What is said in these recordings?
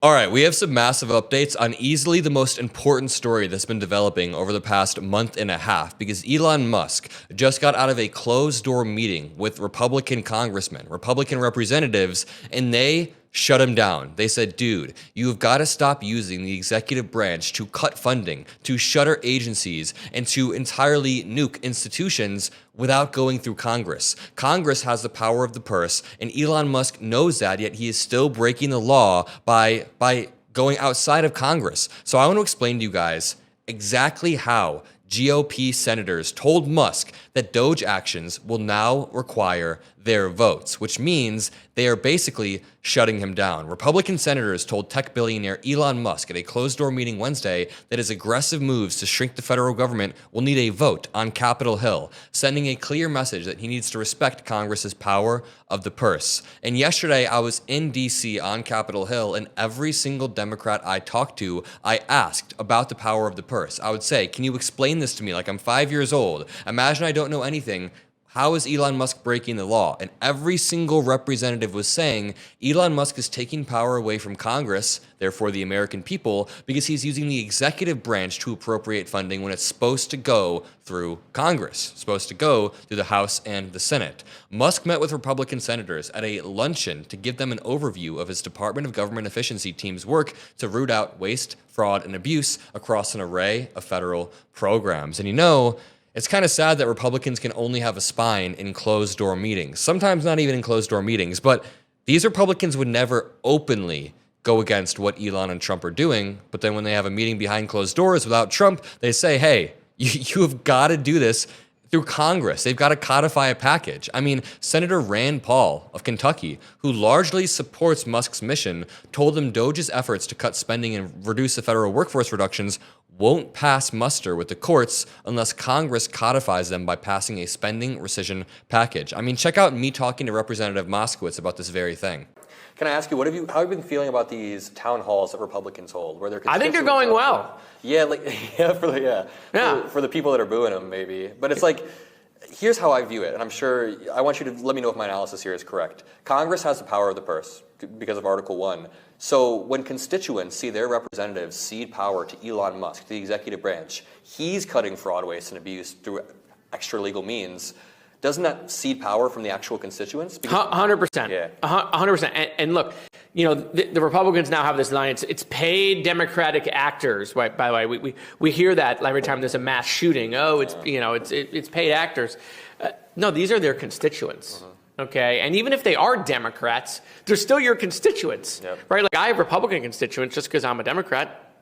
All right, we have some massive updates on easily the most important story that's been developing over the past month and a half because Elon Musk just got out of a closed door meeting with Republican congressmen, Republican representatives, and they shut him down. They said, dude, you've got to stop using the executive branch to cut funding, to shutter agencies, and to entirely nuke institutions without going through Congress. Congress has the power of the purse, and Elon Musk knows that, yet he is still breaking the law by going outside of Congress. So I want to explain to you guys exactly how GOP senators told Musk that Doge actions will now require their votes, which means they are basically shutting him down. Republican senators told tech billionaire Elon Musk at a closed-door meeting Wednesday that his aggressive moves to shrink the federal government will need a vote on Capitol Hill, sending a clear message that he needs to respect Congress's power of the purse. And yesterday, I was in D.C. on Capitol Hill, and every single Democrat I talked to, I asked about the power of the purse. I would say, can you explain this to me? Like, I'm 5 years old. Imagine I don't know anything. How is Elon Musk breaking the law? And every single representative was saying Elon Musk is taking power away from Congress, therefore the American people, because he's using the executive branch to appropriate funding when it's supposed to go through Congress, supposed to go through the House and the Senate. Musk met with Republican senators at a luncheon to give them an overview of his Department of Government Efficiency team's work to root out waste, fraud, and abuse across an array of federal programs. And it's kind of sad that Republicans can only have a spine in closed-door meetings. Sometimes not even in closed-door meetings, but these Republicans would never openly go against what Elon and Trump are doing. But then when they have a meeting behind closed doors without Trump, they say, hey, you have got to do this through Congress. They've got to codify a package. I mean, Senator Rand Paul of Kentucky, who largely supports Musk's mission, told him Doge's efforts to cut spending and reduce the federal workforce reductions won't pass muster with the courts unless Congress codifies them by passing a spending rescission package. I mean, check out me talking to Representative Moskowitz about this very thing. Can I ask you, how have you been feeling about these town halls that Republicans hold, where they're? I think they're going well. Yeah, for the people that are booing them, maybe. But it's like, here's how I view it, and I want you to let me know if my analysis here is correct. Congress has the power of the purse because of Article 1. So when constituents see their representatives cede power to Elon Musk, to the executive branch, he's cutting fraud, waste, and abuse through extra legal means. Doesn't that cede power from the actual constituents? 100%. Yeah. 100%. And look, the Republicans now have this line. It's paid Democratic actors. Right? By the way, we hear that every time there's a mass shooting. Oh, it's paid actors. No, these are their constituents. Okay, and even if they are Democrats, they're still your constituents, right? Like I have Republican constituents just because I'm a Democrat.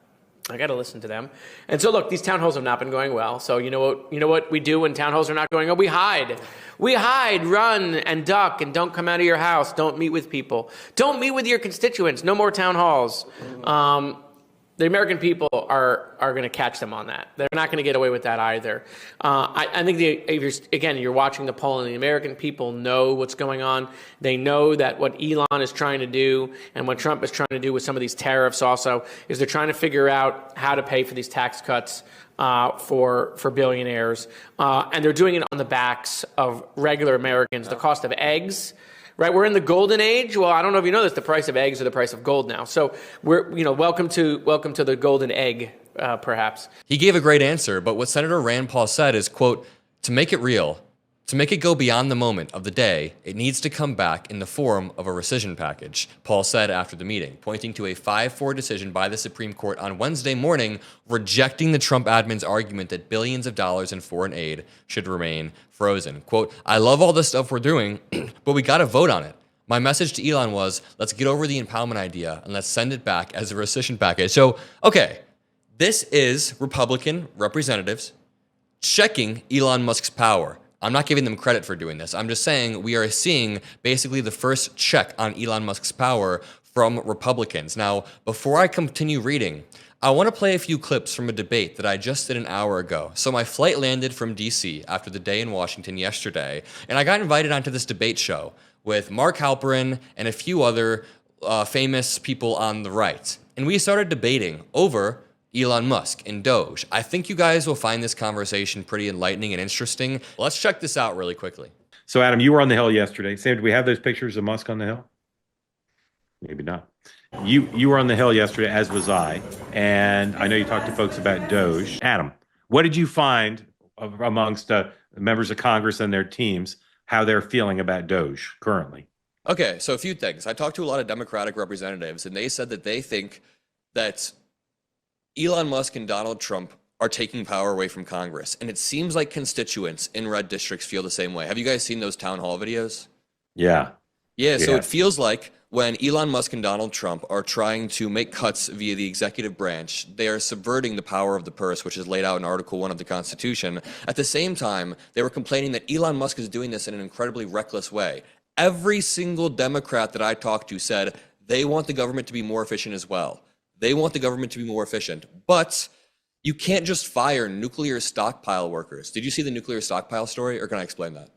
I got to listen to them. And so, look, these town halls have not been going well. So you know what we do when town halls are not going well? We hide. We hide, run, and duck, and don't come out of your house. Don't meet with people. Don't meet with your constituents. No more town halls. The American people are going to catch them on that. They're not going to get away with that either. I think if you're watching the poll, and the American people know what's going on. They know that what Elon is trying to do and what Trump is trying to do with some of these tariffs also is they're trying to figure out how to pay for these tax cuts for billionaires. And they're doing it on the backs of regular Americans. The cost of eggs. Right, we're in the golden age. Well, I don't know if you know this. The price of eggs are the price of gold now. So we're, welcome to the golden egg, perhaps. He gave a great answer, but what Senator Rand Paul said is, quote, to make it real, to make it go beyond the moment of the day, it needs to come back in the form of a rescission package, Paul said after the meeting, pointing to a 5-4 decision by the Supreme Court on Wednesday morning, rejecting the Trump admin's argument that billions of dollars in foreign aid should remain frozen. Quote, I love all this stuff we're doing, but we got to vote on it. My message to Elon was, let's get over the impoundment idea and let's send it back as a rescission package. So, okay, this is Republican representatives checking Elon Musk's power. I'm not giving them credit for doing this. I'm just saying we are seeing basically the first check on Elon Musk's power from Republicans. Now, before I continue reading, I want to play a few clips from a debate that I just did an hour ago. So my flight landed from DC after the day in Washington yesterday, and I got invited onto this debate show with Mark Halperin and a few other famous people on the right. And we started debating over Elon Musk and Doge. I think you guys will find this conversation pretty enlightening and interesting. Let's check this out really quickly. So, Adam, you were on the Hill yesterday. Sam, do we have those pictures of Musk on the Hill? Maybe not. You were on the Hill yesterday, as was I, and I know you talked to folks about Doge. Adam, what did you find amongst members of Congress and their teams, how they're feeling about Doge currently? Okay, so a few things. I talked to a lot of Democratic representatives, and they said that they think that Elon Musk and Donald Trump are taking power away from Congress. And it seems like constituents in red districts feel the same way. Have you guys seen those town hall videos? Yeah. Yeah, so Yeah. it feels like when Elon Musk and Donald Trump are trying to make cuts via the executive branch, they are subverting the power of the purse, which is laid out in Article 1 of the Constitution. At the same time, they were complaining that Elon Musk is doing this in an incredibly reckless way. Every single Democrat that I talked to said they want the government to be more efficient as well. They want the government to be more efficient, but you can't just fire nuclear stockpile workers. Did you see the nuclear stockpile story, or can I explain that?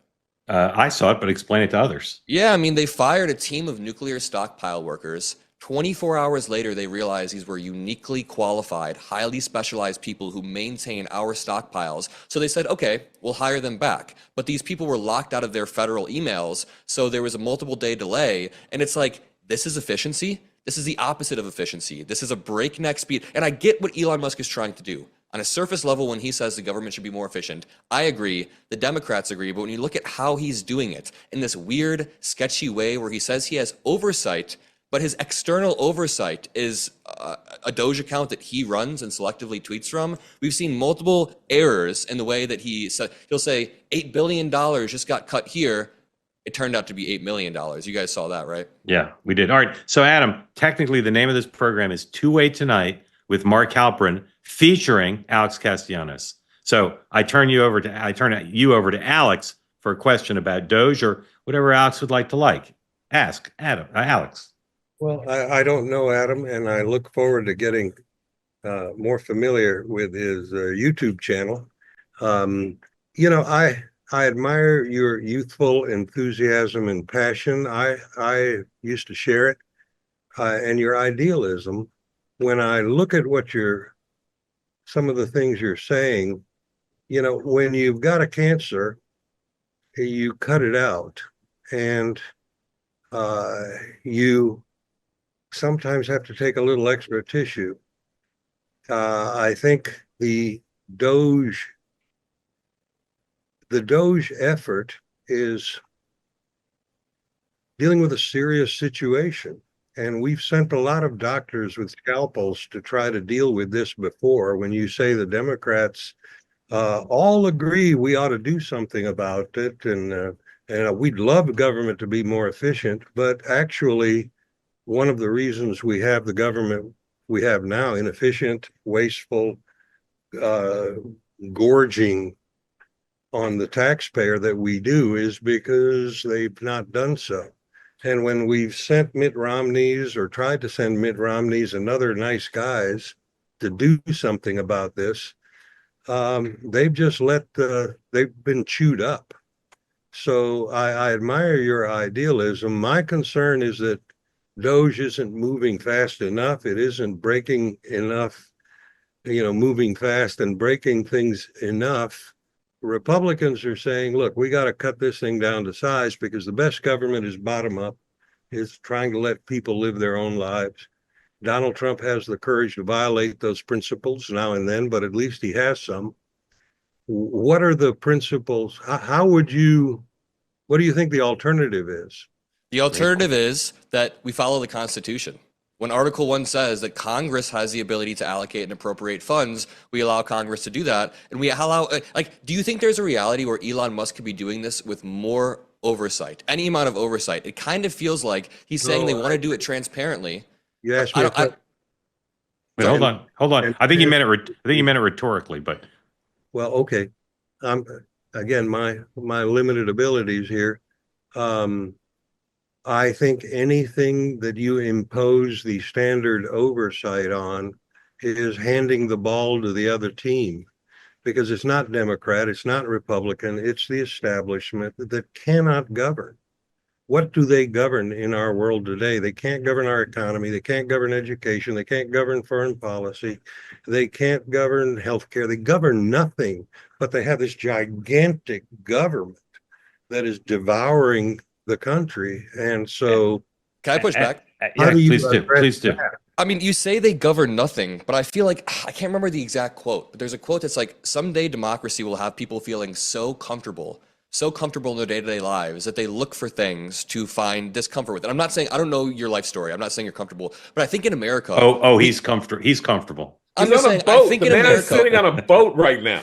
I saw it, but explain it to others. Yeah, I mean, they fired a team of nuclear stockpile workers. 24 hours later, they realized these were uniquely qualified, highly specialized people who maintain our stockpiles. So they said, okay, we'll hire them back. But these people were locked out of their federal emails, so there was a multiple day delay. And it's like, this is efficiency. This is the opposite of efficiency. This is a breakneck speed. And I get what Elon Musk is trying to do. On a surface level, when he says the government should be more efficient, I agree, the Democrats agree, but when you look at how he's doing it in this weird, sketchy way where he says he has oversight, but his external oversight is a Doge account that he runs and selectively tweets from, we've seen multiple errors in the way that he'll say $8 billion just got cut here. It turned out to be $8 million. You guys saw that, right? Yeah, we did. All right. So, Adam, technically, the name of this program is Two-Way Tonight with Mark Halperin featuring Alex Castellanos. So I turn you over to Alex for a question about Doge or whatever Alex would like to ask Alex. Well, I don't know Adam, and I look forward to getting more familiar with his YouTube channel. I admire your youthful enthusiasm and passion. I used to share it, and your idealism. When I look at some of the things you're saying, when you've got a cancer, you cut it out, and you sometimes have to take a little extra tissue. I think the Doge effort is dealing with a serious situation. And we've sent a lot of doctors with scalpels to try to deal with this before. When you say the Democrats all agree we ought to do something about it, and we'd love government to be more efficient, but actually, one of the reasons we have the government we have now, inefficient, wasteful, gorging on the taxpayer that we do, is because they've not done so. And when we've sent Mitt Romney's or tried to send Mitt Romney's and other nice guys to do something about this, they've just they've been chewed up. So I admire your idealism. My concern is that Doge isn't moving fast enough. It isn't breaking enough, moving fast and breaking things enough. Republicans are saying, look, we got to cut this thing down to size because the best government is bottom up, is trying to let people live their own lives. Donald Trump has the courage to violate those principles now and then, but at least he has some. What are the principles? What do you think the alternative is? The alternative is that we follow the Constitution. When Article 1 says that Congress has the ability to allocate and appropriate funds, we allow Congress to do that. And we allow, do you think there's a reality where Elon Musk could be doing this with more oversight, any amount of oversight? It kind of feels like he's saying they want to do it transparently. You asked me. Wait, hold on. I think you meant it rhetorically, but. Well, okay. Again, my limited abilities here. I think anything that you impose the standard oversight on is handing the ball to the other team, because it's not Democrat, it's not Republican, it's the establishment that cannot govern. What do they govern in our world today? They can't govern our economy. They can't govern education. They can't govern foreign policy. They can't govern healthcare. They govern nothing, but they have this gigantic government that is devouring the country. And so, Can I push back? Yeah, do you please do. address Please do. that? I mean, you say they govern nothing, but I feel like I can't remember the exact quote, but there's a quote that's like, someday democracy will have people feeling so comfortable in their day-to-day lives that they look for things to find discomfort with. And I'm not saying, I don't know your life story. I'm not saying you're comfortable, but I think in America. Oh, he's comfortable. He's comfortable. I'm He's just on saying, a boat. I think The in man America. is sitting on a boat right now.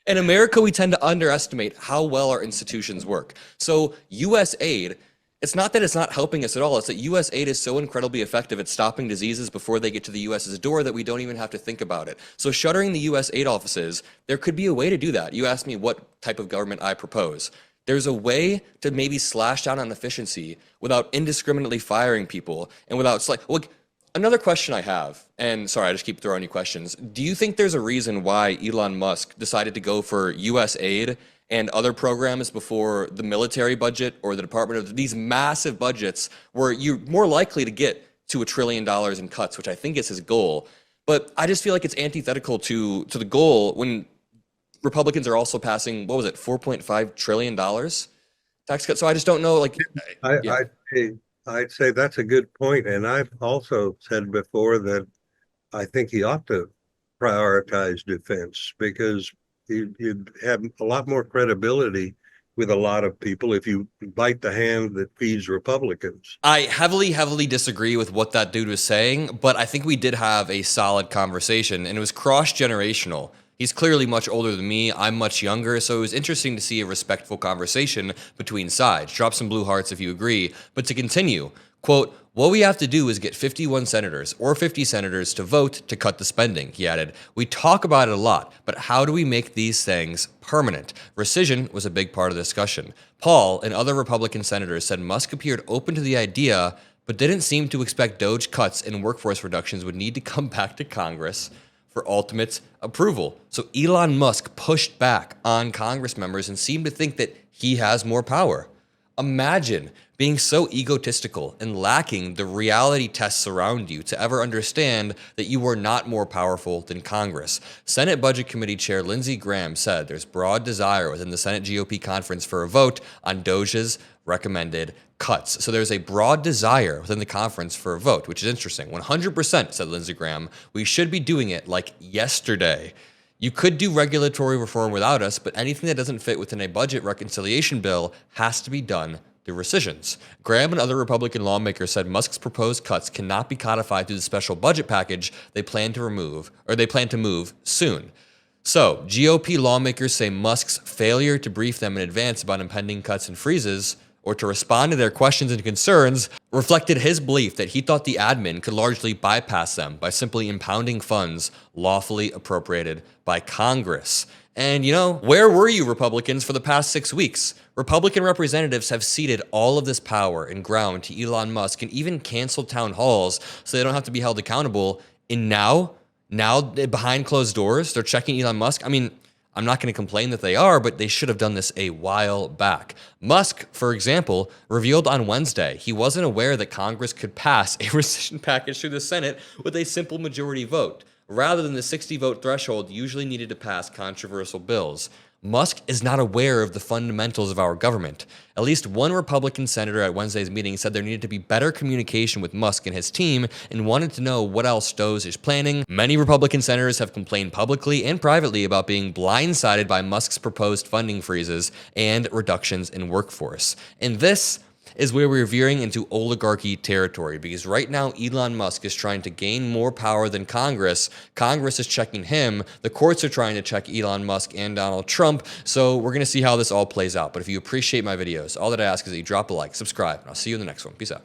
In America, we tend to underestimate how well our institutions work. So U.S. aid, it's not that it's not helping us at all. It's that U.S. aid is so incredibly effective at stopping diseases before they get to the U.S.'s door that we don't even have to think about it. So shuttering the U.S. aid offices, there could be a way to do that. You asked me what type of government I propose. There's a way to maybe slash down on efficiency without indiscriminately firing people and without another question I have, and sorry, I just keep throwing you questions. Do you think there's a reason why Elon Musk decided to go for U.S. aid and other programs before the military budget or the Department of these massive budgets where you're more likely to get to $1 trillion in cuts, which I think is his goal? But I just feel like it's antithetical to the goal when Republicans are also passing, what was it, $4.5 trillion tax cuts? So I just don't know, yeah. I'd say that's a good point, and I've also said before that I think he ought to prioritize defense because you'd have a lot more credibility with a lot of people if you bite the hand that feeds Republicans. I heavily disagree with what that dude was saying, but I think we did have a solid conversation, and it was cross-generational. He's clearly much older than me. I'm much younger, so it was interesting to see a respectful conversation between sides. Drop some blue hearts if you agree. But to continue, quote, what we have to do is get 51 senators or 50 senators to vote to cut the spending, he added. We talk about it a lot, but how do we make these things permanent? Rescission was a big part of the discussion. Paul and other Republican senators said Musk appeared open to the idea, but didn't seem to expect Doge cuts and workforce reductions would need to come back to Congress for ultimate approval. So Elon Musk pushed back on Congress members and seemed to think that he has more power. Imagine being so egotistical and lacking the reality tests around you to ever understand that you are not more powerful than Congress. Senate Budget Committee Chair Lindsey Graham said there's broad desire within the Senate GOP conference for a vote on Doge's recommended cuts. So there's a broad desire within the conference for a vote, which is interesting. 100%, said Lindsey Graham. We should be doing it like yesterday. You could do regulatory reform without us, but anything that doesn't fit within a budget reconciliation bill has to be done through rescissions. Graham and other Republican lawmakers said Musk's proposed cuts cannot be codified through the special budget package they plan to move soon. So, GOP lawmakers say Musk's failure to brief them in advance about impending cuts and freezes or to respond to their questions and concerns reflected his belief that he thought the admin could largely bypass them by simply impounding funds lawfully appropriated by Congress. And where were you, Republicans, for the past 6 weeks? Republican representatives have ceded all of this power and ground to Elon Musk and even canceled town halls so they don't have to be held accountable. And now behind closed doors, they're checking Elon Musk. I mean, I'm not going to complain that they are, but they should have done this a while back. Musk, for example, revealed on Wednesday he wasn't aware that Congress could pass a rescission package through the Senate with a simple majority vote, rather than the 60-vote threshold usually needed to pass controversial bills. Musk is not aware of the fundamentals of our government. At least one Republican senator at Wednesday's meeting said there needed to be better communication with Musk and his team and wanted to know what else Doge is planning. Many Republican senators have complained publicly and privately about being blindsided by Musk's proposed funding freezes and reductions in workforce. And this is where we're veering into oligarchy territory, because right now Elon Musk is trying to gain more power than Congress. Congress is checking him. The courts are trying to check Elon Musk and Donald Trump. So we're going to see how this all plays out. But if you appreciate my videos, all that I ask is that you drop a like, subscribe, and I'll see you in the next one. Peace out.